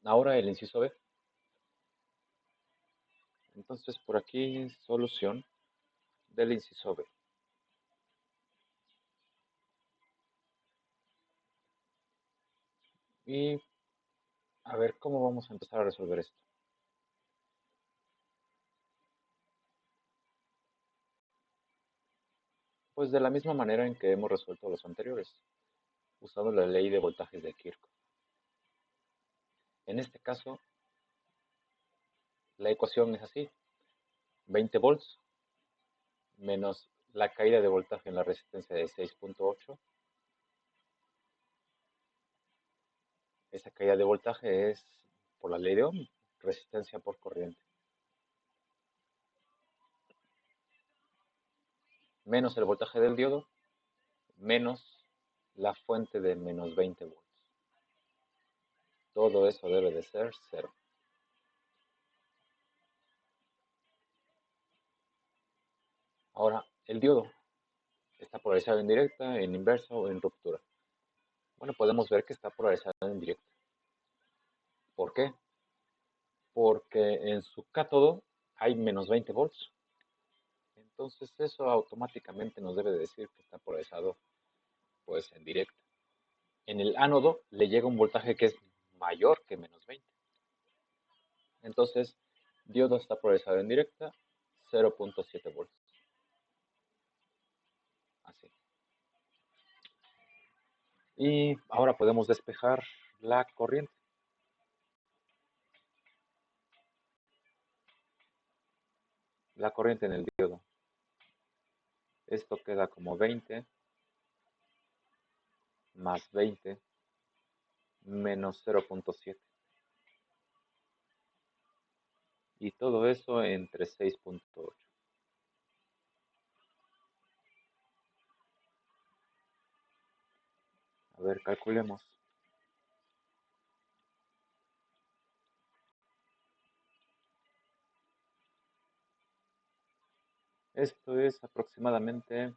Ahora el inciso B. Entonces por aquí solución del inciso B. Y a ver cómo vamos a empezar a resolver esto. Pues de la misma manera en que hemos resuelto los anteriores, usando la ley de voltajes de Kirchhoff. En este caso, la ecuación es así: 20 volts menos la caída de voltaje en la resistencia de 6.8. Esa caída de voltaje es por la ley de Ohm, resistencia por corriente, menos el voltaje del diodo, menos la fuente de menos 20 volts. Todo eso debe de ser cero. Ahora, el diodo está polarizado en directa, en inversa o en ruptura. Bueno, podemos ver que está polarizado en directa. ¿Por qué? Porque en su cátodo hay menos 20 volts. Entonces eso automáticamente nos debe de decir que está polarizado pues en directa. En el ánodo le llega un voltaje que es mayor que menos 20. Entonces, diodo está polarizado en directa, 0.7 volts. Así. Y ahora podemos despejar la corriente. La corriente en el diodo. Esto queda como 20 más 20 menos 0.7. Y todo eso entre 6.8. A ver, calculemos. Esto es aproximadamente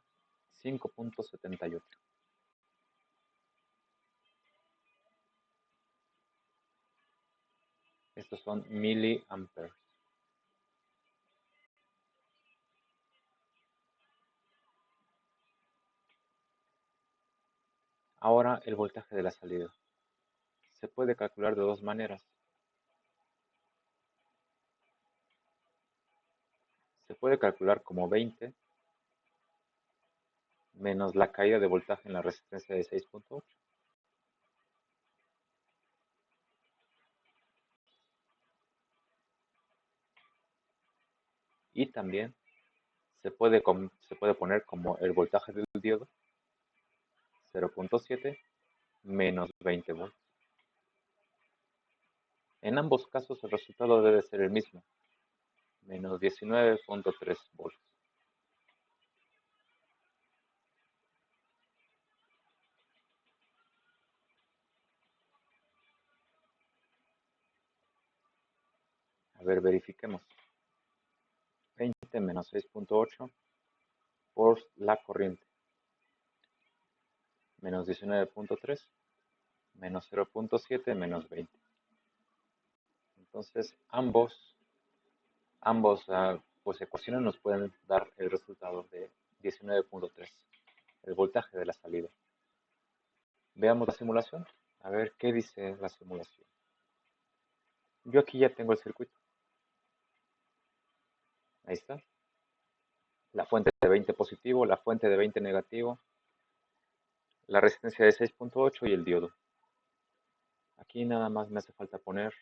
5.78. Estos son miliamperes. Ahora el voltaje de la salida. Se puede calcular de dos maneras. Se puede calcular como 20 menos la caída de voltaje en la resistencia de 6.8. Y también se puede poner como el voltaje del diodo, 0.7 menos 20 volts. En ambos casos el resultado debe ser el mismo, menos 19.3 volts. A ver, verifiquemos. 20 menos 6.8 por la corriente, menos 19.3 menos 0.7 menos 20. Entonces, ambos pues, ecuaciones nos pueden dar el resultado de 19.3, el voltaje de la salida. Veamos la simulación, a ver qué dice la simulación. Yo aquí ya tengo el circuito. Ahí está. La fuente de 20 positivo, la fuente de 20 negativo, la resistencia de 6.8 y el diodo. Aquí nada más me hace falta poner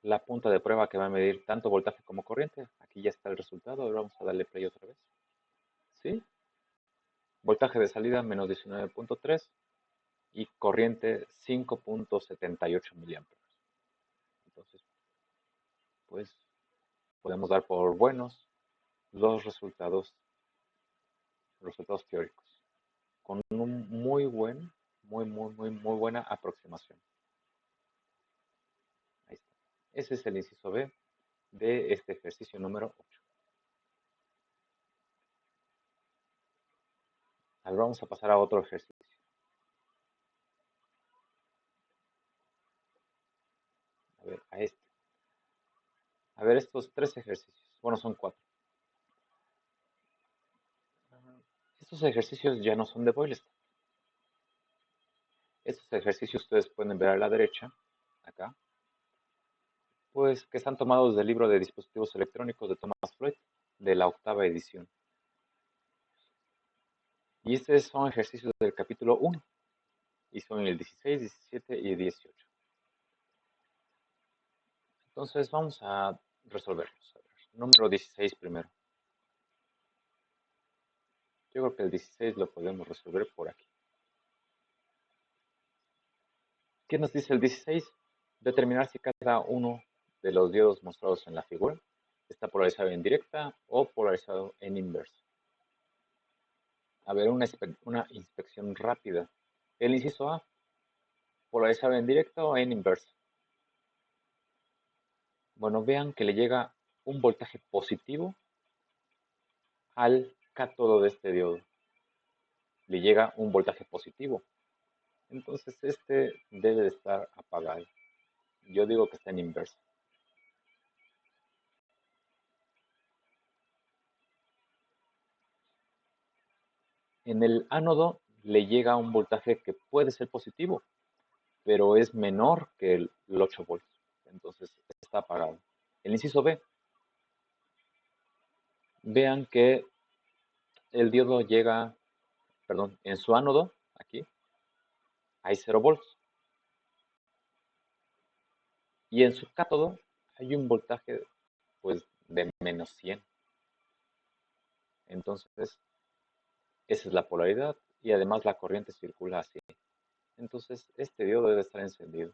la punta de prueba que va a medir tanto voltaje como corriente. Aquí ya está el resultado. Ahora vamos a darle play otra vez. ¿Sí? Voltaje de salida menos 19.3 y corriente 5.78 miliamperes. Entonces, pues podemos dar por buenos los resultados teóricos, con un muy buena aproximación. Ahí está. Ese es el inciso B de este ejercicio número 8. Ahora vamos a pasar a otro ejercicio. A ver, estos tres ejercicios, bueno, son cuatro. Estos ejercicios ya no son de Boyleston. Estos ejercicios ustedes pueden ver a la derecha, acá, pues que están tomados del libro de dispositivos electrónicos de Thomas Floyd, de la 8ª edición. Y estos son ejercicios del capítulo 1, y son el 16, 17 y 18. Entonces vamos a resolverlos. A ver, número 16 primero. Yo creo que el 16 lo podemos resolver por aquí. ¿Qué nos dice el 16? Determinar si cada uno de los diodos mostrados en la figura está polarizado en directa o polarizado en inversa. A ver, una inspección rápida. El inciso A, polarizado en directa o en inversa. Bueno, vean que le llega un voltaje positivo al cátodo de este diodo. Le llega un voltaje positivo. Entonces este debe de estar apagado. Yo digo que está en inversa. En el ánodo le llega un voltaje que puede ser positivo, pero es menor que el 8 volts. Entonces está apagado. El inciso B, vean que el diodo llega, perdón, en su ánodo, aquí, hay 0 volts. Y en su cátodo hay un voltaje, pues, de menos 100. Entonces, esa es la polaridad y además la corriente circula así. Entonces, este diodo debe estar encendido.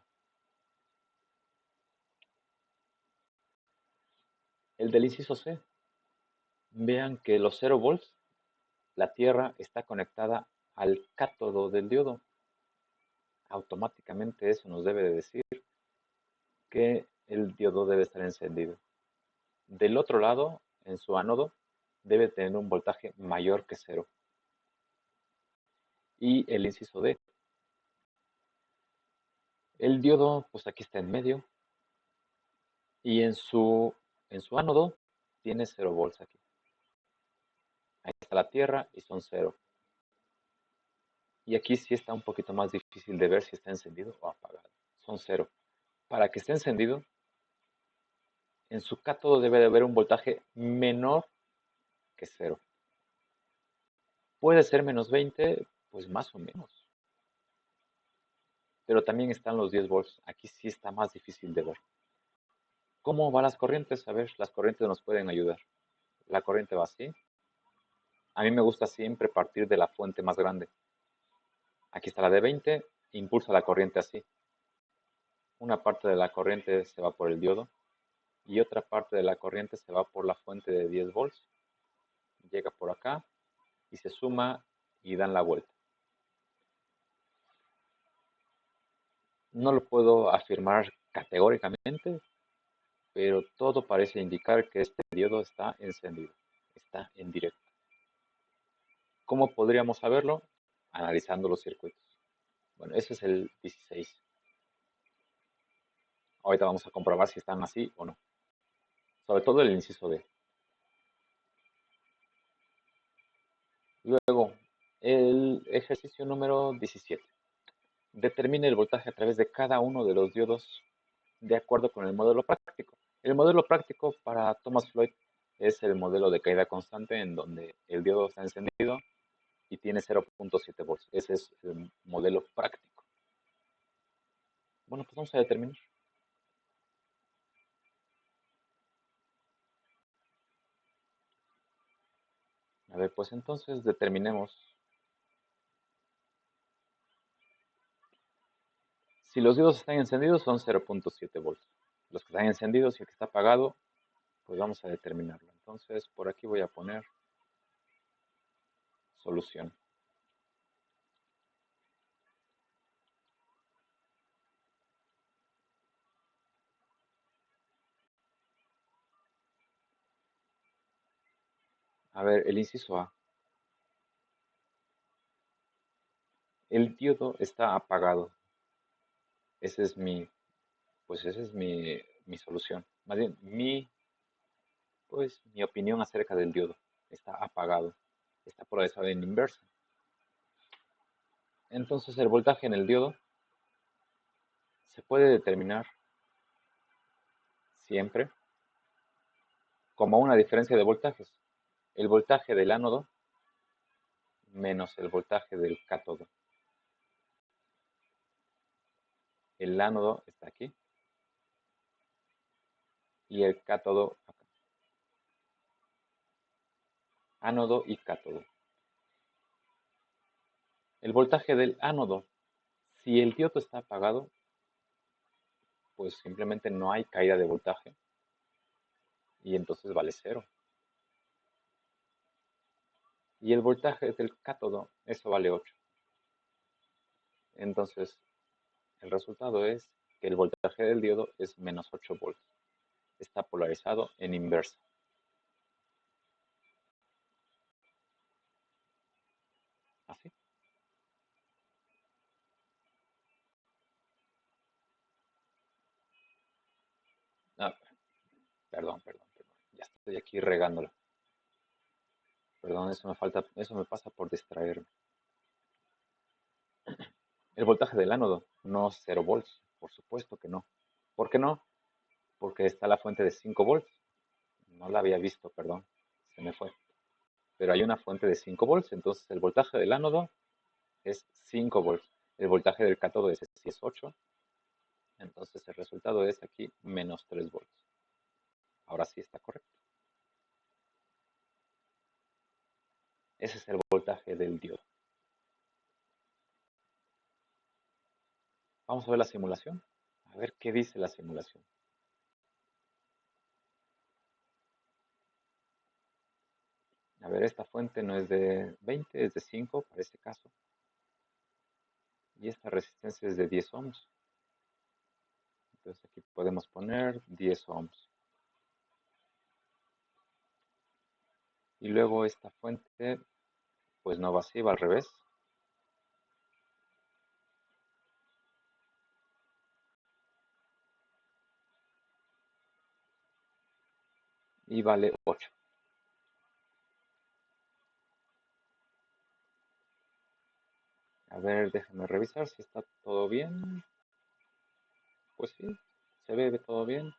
El del inciso C, vean que los 0 volts, la tierra está conectada al cátodo del diodo. Automáticamente eso nos debe de decir que el diodo debe estar encendido. Del otro lado, en su ánodo, debe tener un voltaje mayor que 0. Y el inciso D, el diodo, pues aquí está en medio, y en su ánodo tiene 0 volts aquí. Ahí está la tierra y son 0. Y aquí sí está un poquito más difícil de ver si está encendido o apagado. Son 0. Para que esté encendido, en su cátodo debe de haber un voltaje menor que 0. Puede ser menos 20, pues más o menos. Pero también están los 10 volts. Aquí sí está más difícil de ver. ¿Cómo van las corrientes? A ver, las corrientes nos pueden ayudar. La corriente va así. A mí me gusta siempre partir de la fuente más grande. Aquí está la de 20, impulsa la corriente así. Una parte de la corriente se va por el diodo y otra parte de la corriente se va por la fuente de 10 volts. Llega por acá y se suma y dan la vuelta. No lo puedo afirmar categóricamente, pero todo parece indicar que este diodo está encendido, está en directo. ¿Cómo podríamos saberlo? Analizando los circuitos. Bueno, ese es el 16. Ahorita vamos a comprobar si están así o no. Sobre todo el inciso D. Luego, el ejercicio número 17. Determine el voltaje a través de cada uno de los diodos de acuerdo con el modelo práctico. El modelo práctico para Thomas Floyd es el modelo de caída constante en donde el diodo está encendido y tiene 0.7 volts. Ese es el modelo práctico. Bueno, pues vamos a determinar. A ver, pues entonces determinemos. Si los diodos están encendidos son 0.7 volts. Los que están encendidos y el que está apagado, pues vamos a determinarlo. Entonces por aquí voy a poner solución. A ver, el inciso A. El diodo está apagado. Ese es mi, pues esa es mi solución. Más bien, mi Pues mi opinión acerca del diodo: está apagado, está polarizado en inverso. Entonces el voltaje en el diodo se puede determinar siempre como una diferencia de voltajes. El voltaje del ánodo menos el voltaje del cátodo. El ánodo está aquí y el cátodo acá. Ánodo y cátodo. El voltaje del ánodo, si el diodo está apagado, pues simplemente no hay caída de voltaje y entonces vale cero. Y el voltaje del cátodo, eso vale 8. Entonces, el resultado es que el voltaje del diodo es menos 8 volts. Está polarizado en inverso. Así. Ah, perdón. Ya estoy aquí regándolo. Perdón, eso me pasa por distraerme. El voltaje del ánodo, no 0 volts, por supuesto que no. ¿Por qué no? Porque está la fuente de 5 volts. No la había visto, perdón, se me fue. Pero hay una fuente de 5 volts, entonces el voltaje del ánodo es 5 volts. El voltaje del cátodo es 8, entonces el resultado es aquí menos 3 volts. Ahora sí está correcto. Ese es el voltaje del diodo. Vamos a ver la simulación. A ver qué dice la simulación. A ver, esta fuente no es de 20, es de 5 para este caso. Y esta resistencia es de 10 ohms. Entonces aquí podemos poner 10 ohms. Y luego esta fuente, pues no va así, va al revés. Y vale 8. A ver, déjame revisar si está todo bien. Pues sí, se ve todo bien.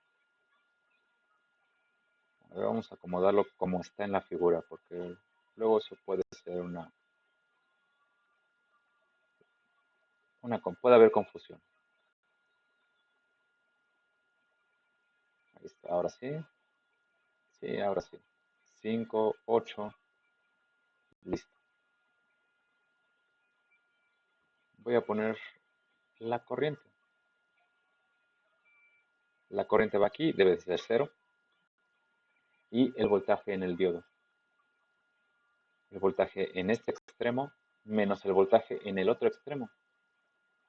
A ver, vamos a acomodarlo como está en la figura, porque luego eso puede ser puede haber confusión. Ahí está, ahora sí. Sí, ahora sí. 5, 8, listo. Voy a poner la corriente. La corriente va aquí, debe de ser 0. Y el voltaje en el diodo. El voltaje en este extremo menos el voltaje en el otro extremo.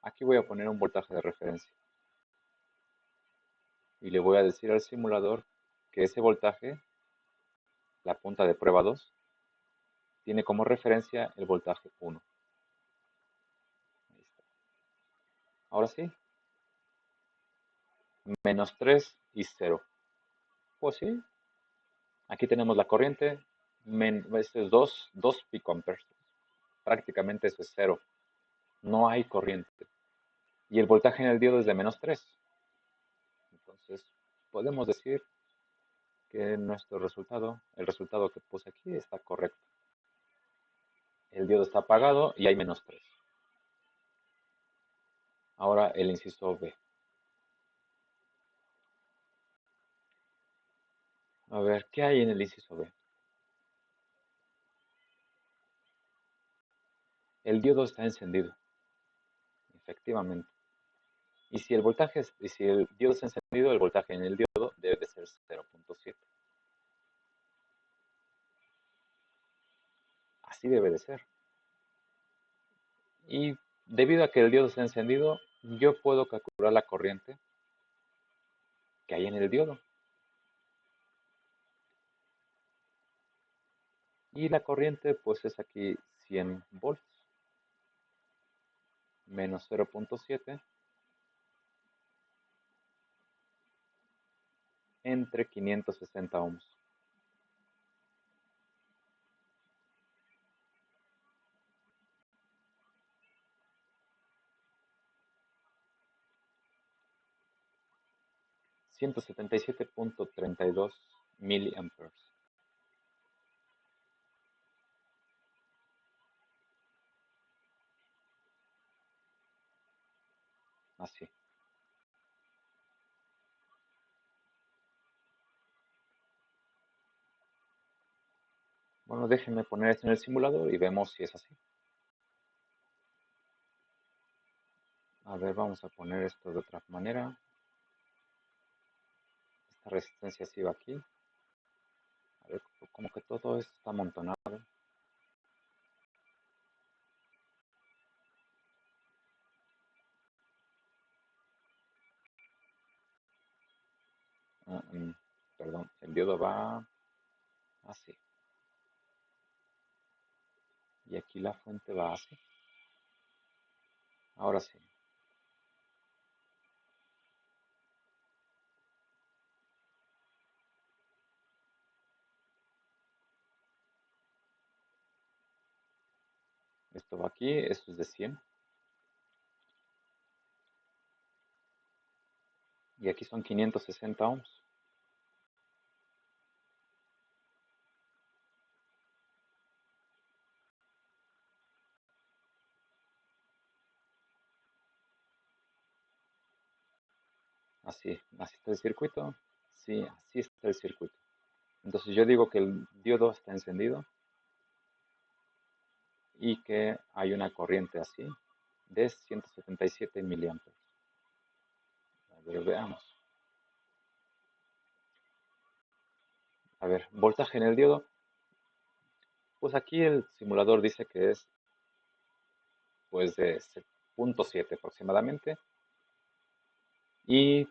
Aquí voy a poner un voltaje de referencia. Y le voy a decir al simulador que ese voltaje, la punta de prueba 2, tiene como referencia el voltaje 1. Ahí está. Ahora sí, menos 3 y 0. Pues sí, aquí tenemos la corriente, esto es 2 picoamperes. Prácticamente eso es 0. No hay corriente. Y el voltaje en el diodo es de menos 3. Entonces, podemos decir que nuestro resultado, el resultado que puse aquí, está correcto. El diodo está apagado y hay menos 3. Ahora el inciso B. A ver, ¿qué hay en el inciso B? El diodo está encendido, efectivamente. Y si el diodo está encendido, el voltaje en el diodo debe de ser 0.7. Así debe de ser. Y debido a que el diodo está encendido, yo puedo calcular la corriente que hay en el diodo. Y la corriente pues es aquí 100 volts menos 0.7 entre 560 ohms. 177.32 miliamperes. Así. Bueno, déjenme poner esto en el simulador y vemos si es así. A ver, vamos a poner esto de otra manera. Esta resistencia sí va aquí. A ver, como que todo esto está amontonado. Perdón, el diodo va así. Y aquí la fuente va así. Ahora sí. Esto va aquí, esto es de 100. Y aquí son 560 ohms. Así está el circuito. Sí, así está el circuito. Entonces yo digo que el diodo está encendido y que hay una corriente así de 177 miliamperes. A ver, veamos. A ver, voltaje en el diodo. Pues aquí el simulador dice que es pues de 0.7 aproximadamente. Y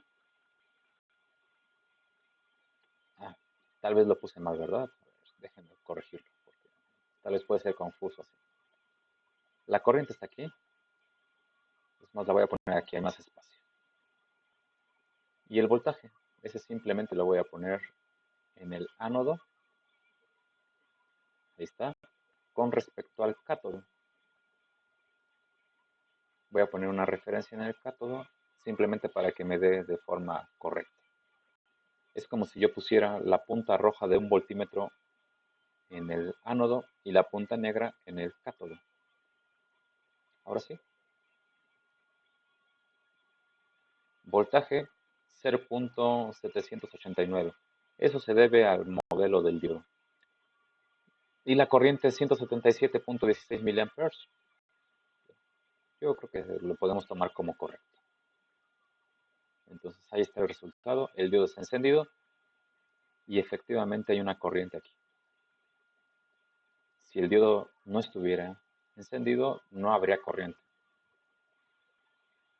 ah, tal vez lo puse mal, ¿verdad? A ver, déjenme corregirlo, porque tal vez puede ser confuso así. La corriente está aquí. Es más, la voy a poner aquí, hay más espacio. Y el voltaje, ese simplemente lo voy a poner en el ánodo. Ahí está. Con respecto al cátodo, voy a poner una referencia en el cátodo simplemente para que me dé de forma correcta. Es como si yo pusiera la punta roja de un voltímetro en el ánodo y la punta negra en el cátodo. Ahora sí. Voltaje 0.789. Eso se debe al modelo del diodo. Y la corriente es 177.16 miliamperes. Yo creo que lo podemos tomar como correcto. Entonces ahí está el resultado. El diodo está encendido y efectivamente hay una corriente aquí. Si el diodo no estuviera encendido, no habría corriente.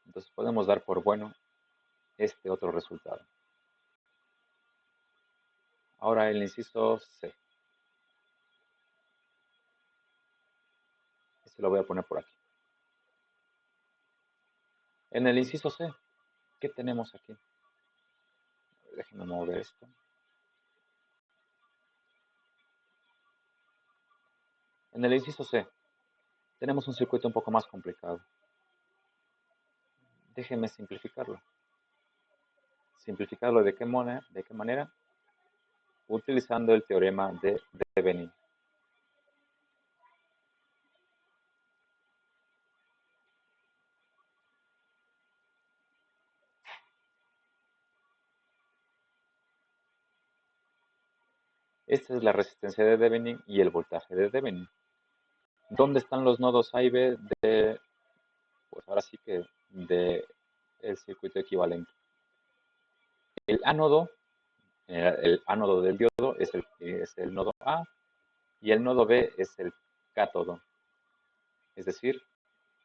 Entonces podemos dar por bueno este otro resultado. Ahora el inciso C. Este lo voy a poner por aquí. En el inciso C, ¿qué tenemos aquí? Déjenme mover esto. En el inciso C, tenemos un circuito un poco más complicado. Déjenme simplificarlo. ¿Simplificarlo de qué manera? ¿De qué manera? Utilizando el teorema de Thevenin. Esta es la resistencia de Thevenin y el voltaje de Thevenin. ¿Dónde están los nodos A y B de, pues ahora sí que de el circuito equivalente? El ánodo, el ánodo del diodo es el nodo A y el nodo B es el cátodo. Es decir,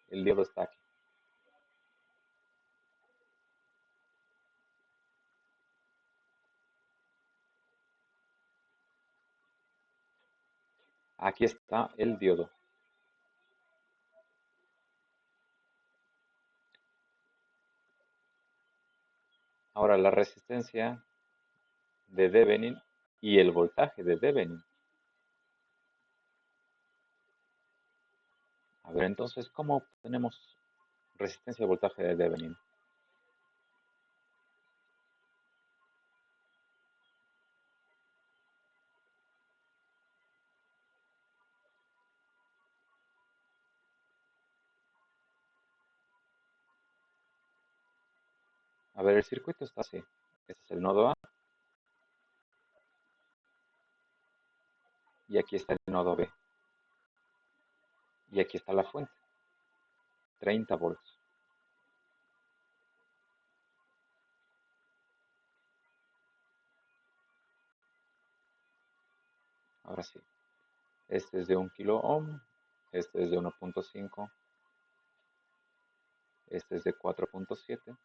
el diodo está aquí. Aquí está el diodo. Ahora la resistencia de Thevenin y el voltaje de Thevenin. A ver, entonces, ¿cómo tenemos resistencia y voltaje de Thevenin? A ver, el circuito está así. Este es el nodo A y aquí está el nodo B. Y aquí está la fuente, 30 volts. Ahora sí, este es de 1 kilo ohm, este es de 1.5, este es de 4.7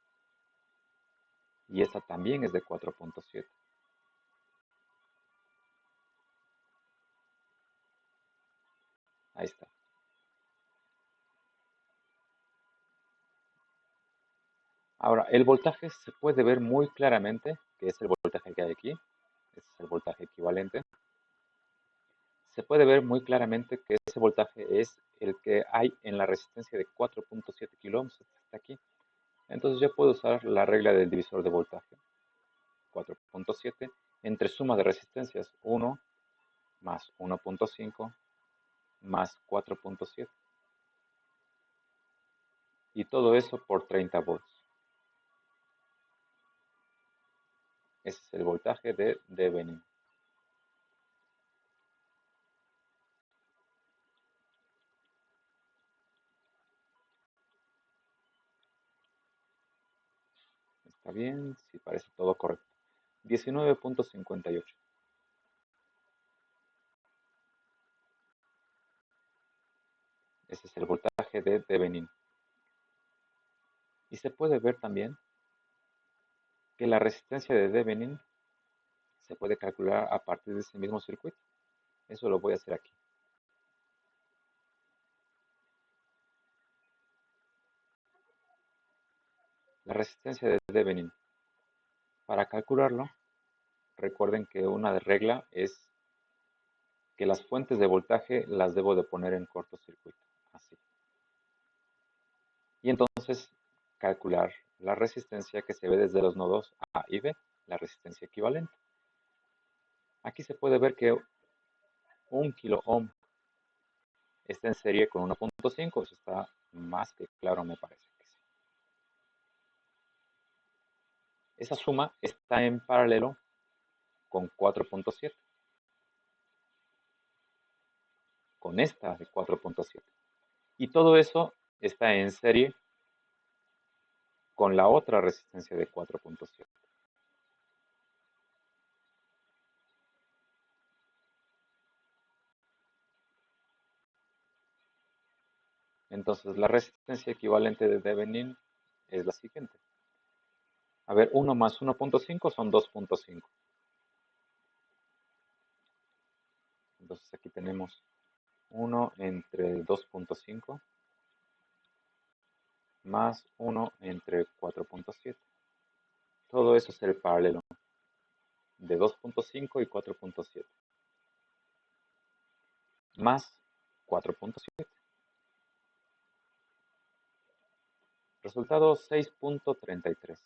y esta también es de 4.7. Ahí está. Ahora, el voltaje se puede ver muy claramente, que es el voltaje que hay aquí. Este es el voltaje equivalente. Se puede ver muy claramente que ese voltaje es el que hay en la resistencia de 4.7 kilo ohms, que está aquí. Entonces yo puedo usar la regla del divisor de voltaje, 4.7, entre suma de resistencias 1 más 1.5 más 4.7. Y todo eso por 30 volts. Ese es el voltaje de Thevenin. ¿Está bien? Sí, parece todo correcto. 19.58. Ese es el voltaje de Thevenin. Y se puede ver también que la resistencia de Thevenin se puede calcular a partir de ese mismo circuito. Eso lo voy a hacer aquí. La resistencia de Thevenin. Para calcularlo, recuerden que una regla es que las fuentes de voltaje las debo de poner en cortocircuito. Así. Y entonces calcular la resistencia que se ve desde los nodos A y B, la resistencia equivalente. Aquí se puede ver que 1 kilo ohm está en serie con 1.5, eso está más que claro, me parece que sí. Esa suma está en paralelo con 4.7, con esta de 4.7. Y todo eso está en serie con la otra resistencia de 4.7. Entonces la resistencia equivalente de Thevenin es la siguiente. A ver, 1 más 1.5 son 2.5. Entonces aquí tenemos 1 entre 2.5 más 1 entre 4.7. Todo eso es el paralelo de 2.5 y 4.7 más 4.7. Resultado 6.33.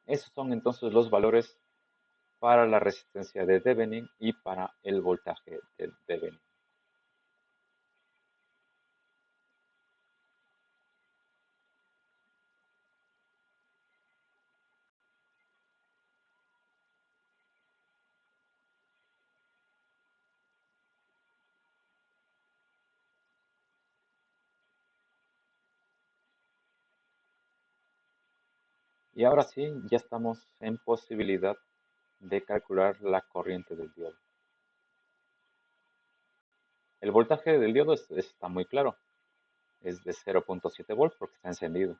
Esos son entonces los valores para la resistencia de Thevenin y para el voltaje de Thevenin. Y ahora sí, ya estamos en posibilidad de calcular la corriente del diodo. El voltaje del diodo está muy claro, es de 0.7 volts porque está encendido.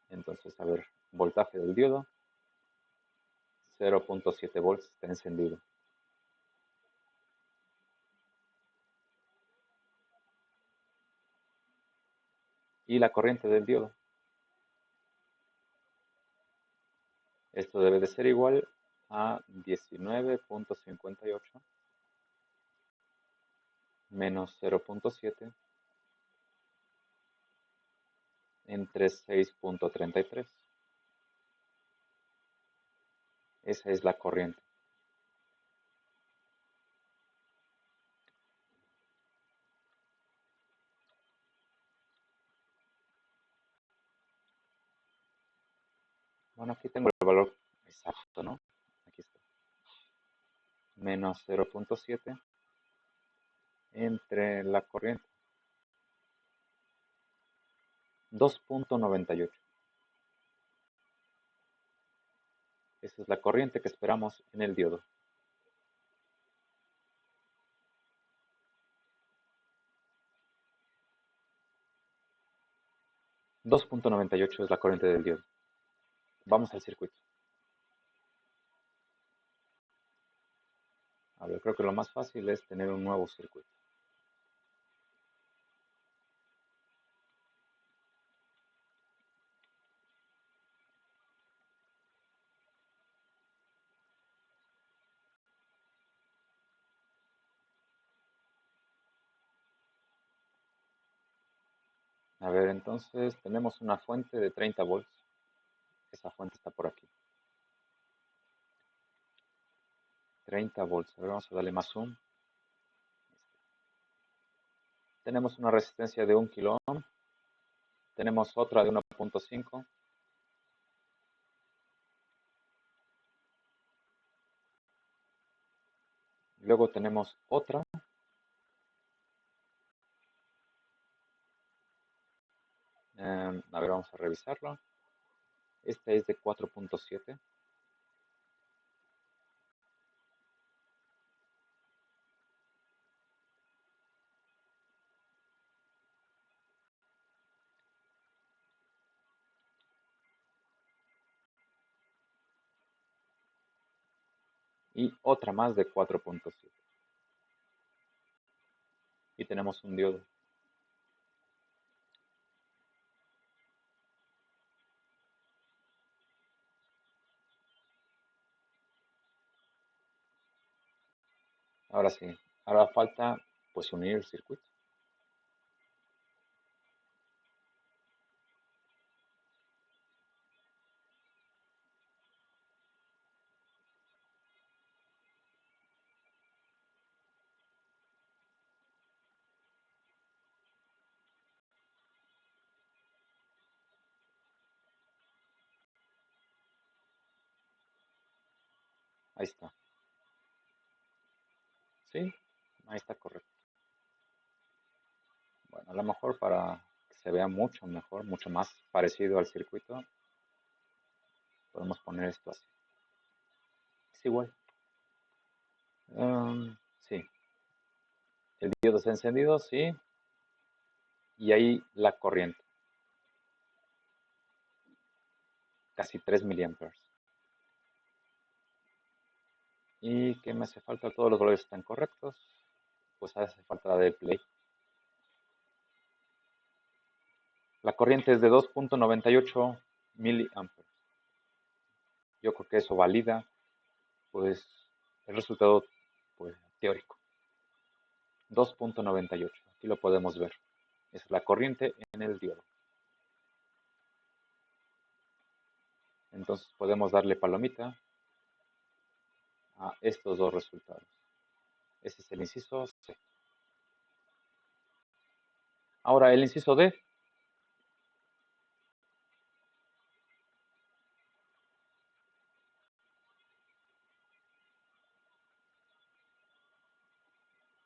Entonces, a ver, voltaje del diodo, 0.7 volts, está encendido. Y la corriente del diodo, esto debe de ser igual a 19.58 menos 0.7 entre 6.33. Esa es la corriente. Bueno, aquí tengo el valor exacto, ¿no? Aquí está. Menos 0.7 entre la corriente. 2.98. Esa es la corriente que esperamos en el diodo. 2.98 es la corriente del diodo. Vamos al circuito. A ver, creo que lo más fácil es tener un nuevo circuito. A ver, entonces tenemos una fuente de 30 volts. Esa fuente está por aquí. 30 volts. A ver, vamos a darle más zoom. Tenemos una resistencia de 1 kilo ohm. Tenemos otra de 1.5. Luego tenemos otra. A ver, vamos a revisarlo. Esta es de 4.7. Y otra más de 4.7. Y tenemos un diodo. Ahora sí, ahora falta pues unir el circuito. Ahí está. Sí, ahí está correcto. Bueno, a lo mejor para que se vea mucho mejor, mucho más parecido al circuito, podemos poner esto así. Es igual. Sí, el diodo está encendido, sí, y ahí la corriente, casi 3 miliamperes. ¿Y qué me hace falta? Todos los valores están correctos, pues hace falta la del play. La corriente es de 2.98 miliamperes. Yo creo que eso valida, pues, el resultado, pues, teórico. 2.98, aquí lo podemos ver. Es la corriente en el diodo. Entonces podemos darle palomita a estos dos resultados. Ese es el inciso C. Ahora el inciso D.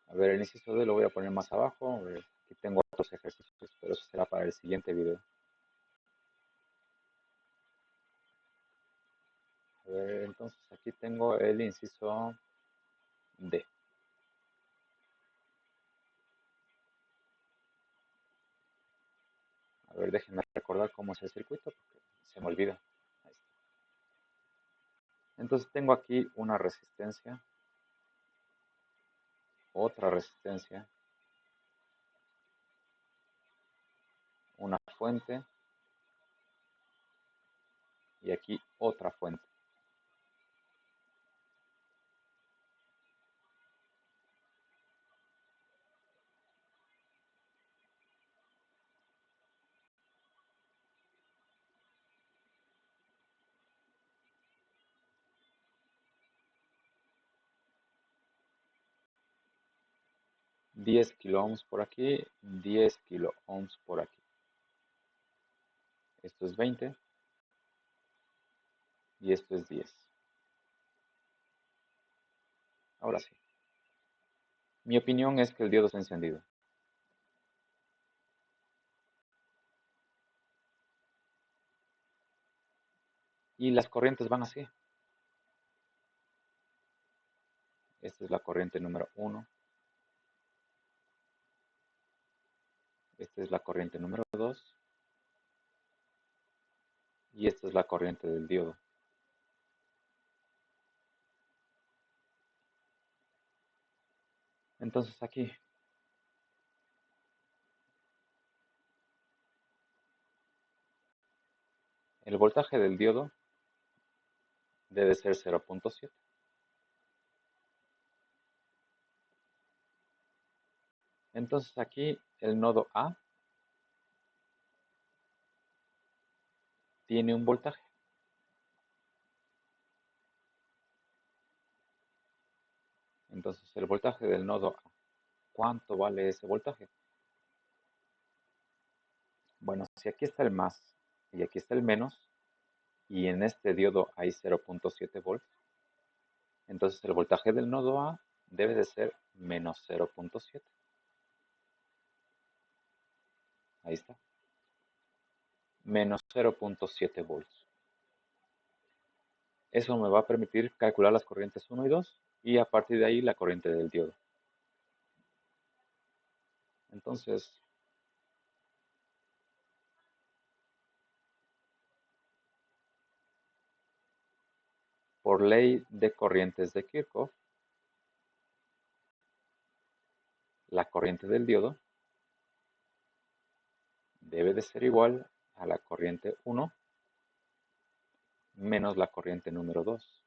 A ver, el inciso D lo voy a poner más abajo. A ver, aquí tengo otros ejercicios, pero eso será para el siguiente video. A ver, entonces aquí tengo el inciso D. A ver, déjenme recordar cómo es el circuito porque se me olvida. Ahí está. Entonces tengo aquí una resistencia, otra resistencia, una fuente y aquí otra fuente. 10 kilo ohms por aquí, 10 kilo ohms por aquí. Esto es 20. y esto es 10. Ahora sí. Mi opinión es que el diodo está encendido. Y las corrientes van así. Esta es la corriente número 1. Esta es la corriente número 2. Y esta es la corriente del diodo. Entonces aquí, el voltaje del diodo debe ser 0.7. Entonces aquí el nodo A tiene un voltaje. Entonces el voltaje del nodo A, ¿cuánto vale ese voltaje? Bueno, si aquí está el más y aquí está el menos, y en este diodo hay 0.7 volts, entonces el voltaje del nodo A debe de ser menos 0.7. Ahí está. Menos 0.7 volts. Eso me va a permitir calcular las corrientes 1 y 2 y a partir de ahí la corriente del diodo. Entonces, por ley de corrientes de Kirchhoff, la corriente del diodo debe de ser igual a la corriente 1 menos la corriente número 2.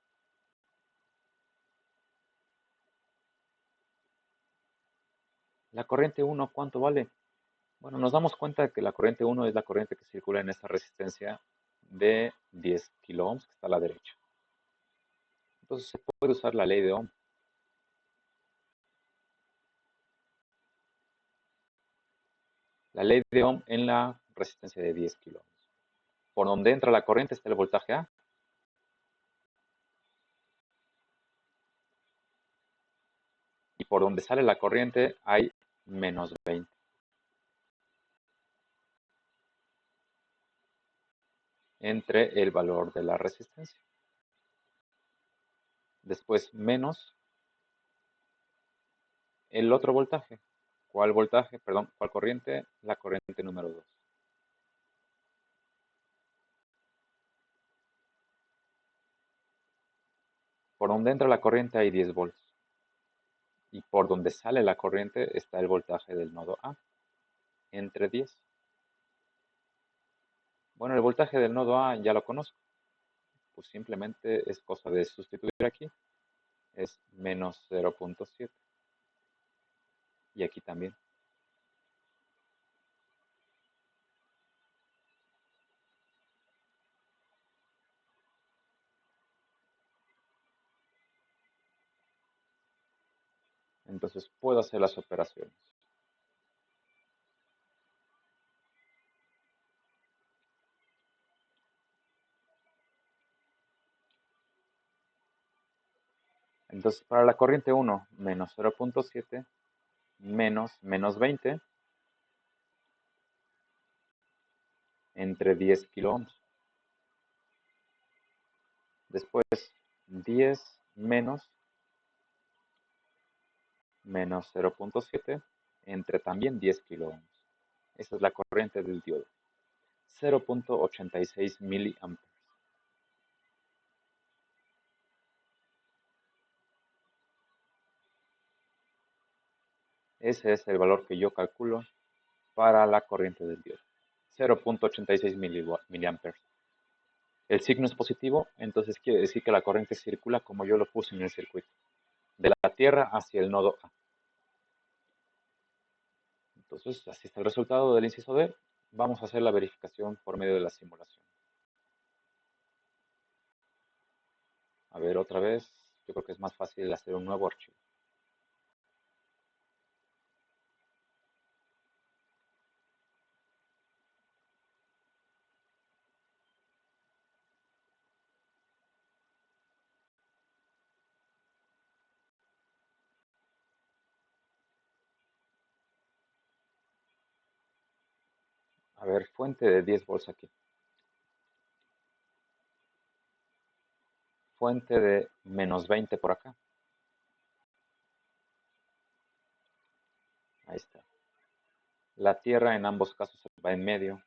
La corriente 1, ¿cuánto vale? Bueno, nos damos cuenta de que la corriente 1 es la corriente que circula en esta resistencia de 10 kiloohms que está a la derecha. Entonces se puede usar la ley de Ohm. La ley de Ohm en la resistencia de 10 kiloohms. Por donde entra la corriente está el voltaje A. Y por donde sale la corriente hay menos 20. Entre el valor de la resistencia. Después menos el otro voltaje. ¿Cuál voltaje? Perdón, ¿cuál corriente? La corriente número 2. Por donde entra la corriente hay 10 volts. Y por donde sale la corriente está el voltaje del nodo A, entre 10. Bueno, el voltaje del nodo A ya lo conozco. Pues simplemente es cosa de sustituir aquí. Es menos 0.7. Y aquí también. Entonces puedo hacer las operaciones. Entonces para la corriente 1, menos 0.7 menos 20 entre 10 kiloohms. Después 10 menos 0.7 entre también 10 kiloohms. Esa es la corriente del diodo. 0.86 miliamperes. Ese es el valor que yo calculo para la corriente del diodo. 0.86 miliamperes. El signo es positivo, entonces quiere decir que la corriente circula como yo lo puse en el circuito. De la Tierra hacia el nodo A. Entonces, así está el resultado del inciso D. Vamos a hacer la verificación por medio de la simulación. A ver, otra vez. Yo creo que es más fácil hacer un nuevo archivo. A ver, fuente de 10 volts aquí. Fuente de menos 20 por acá. Ahí está. La tierra en ambos casos va en medio.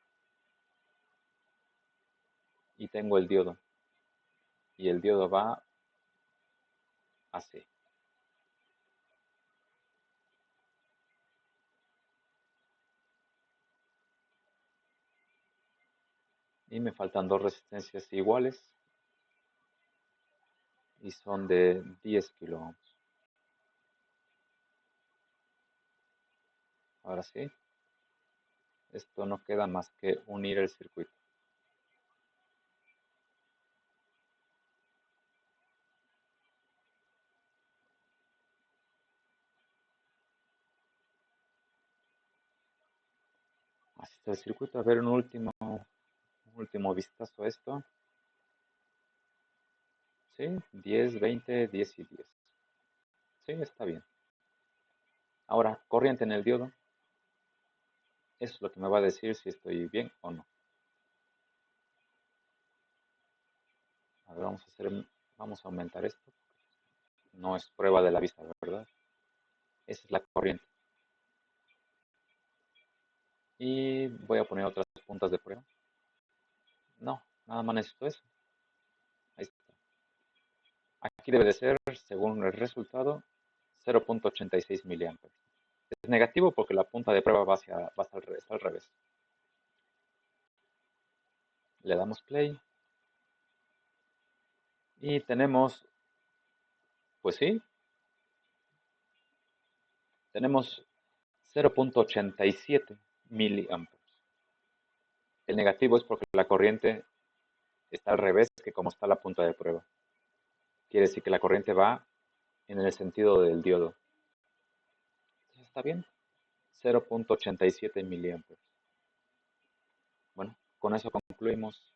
Y tengo el diodo. Y el diodo va así. Y me faltan dos resistencias iguales. Y son de 10 kilo ohms. Ahora sí. Esto no queda más que unir el circuito. Así está el circuito. A ver un último vistazo a esto. Sí, 10, 20, 10 y 10. Sí, está bien. Ahora, corriente en el diodo. Eso es lo que me va a decir si estoy bien o no. A ver, vamos a aumentar esto. No es prueba de la vista, ¿verdad? Esa es la corriente. Y voy a poner otras puntas de prueba. No, nada más necesito eso. Ahí está. Aquí debe de ser, según el resultado, 0.86 miliamperes. Es negativo porque la punta de prueba va al revés, al revés. Le damos play. Y tenemos, pues sí, tenemos 0.87 miliamperes. El negativo es porque la corriente está al revés que como está la punta de prueba. Quiere decir que la corriente va en el sentido del diodo. ¿Está bien? 0.87 miliamperes. Bueno, con eso concluimos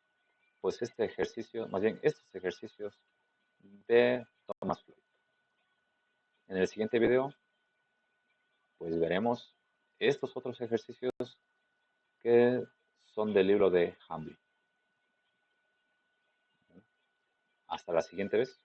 pues este ejercicio, más bien estos ejercicios de Thomas Fluid. En el siguiente video pues veremos estos otros ejercicios que son del libro de Hamblin. Hasta la siguiente vez.